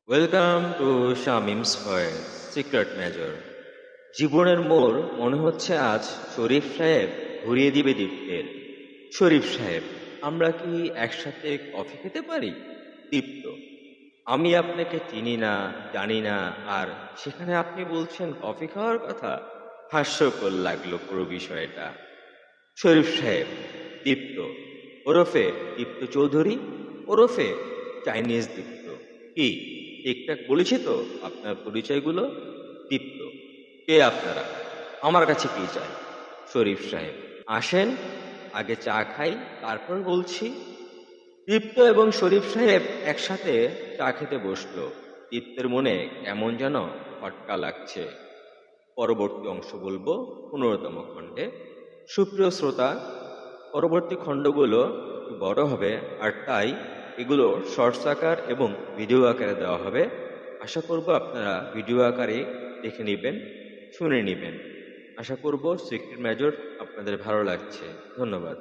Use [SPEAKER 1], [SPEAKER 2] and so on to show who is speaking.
[SPEAKER 1] Welcome to Shamim's voice secret major. জীবনের মোড় মনে হচ্ছে আজ শরীফ সাহেব ঘুরিয়ে দিবে দীপ্তের। শরীফ সাহেব, আমরা কি একসাথে কফি খেতে পারি? দীপ্ত: আমি আপনাকে চিনি না, জানি না, আর সেখানে আপনি বলছেন কফি খাওয়ার কথা। হাস্যকর লাগলো পুরো বিষয়টা। শরীফ সাহেব: দীপ্ত ওরফে দীপ্ত চৌধুরী, ওরফে চাইনিজ দীপ্ত। কি ঠিকঠাক বলেছি তো আপনার পরিচয়গুলো? দীপ্ত: কে আপনারা? আমার কাছে কি চাই? শরীফ সাহেব: আসেন, আগে চা খাই, তারপর বলছি। দীপ্ত এবং শরীফ সাহেব একসাথে চা খেতে বসলো। দীপ্তের মনে কেমন যেন খটকা লাগছে। পরবর্তী অংশ বলবো 15তম খণ্ডে। সুপ্রিয় শ্রোতা, পরবর্তী খণ্ডগুলো একটু বড় হবে, আর তাই এগুলো শর্টস আকার এবং ভিডিও আকারে দেওয়া হবে। আশা করব আপনারা ভিডিও আকারে দেখে নেবেন, শুনে নেবেন। আশা করব সিক্রেট মেজর আপনাদের ভালো লাগছে। ধন্যবাদ।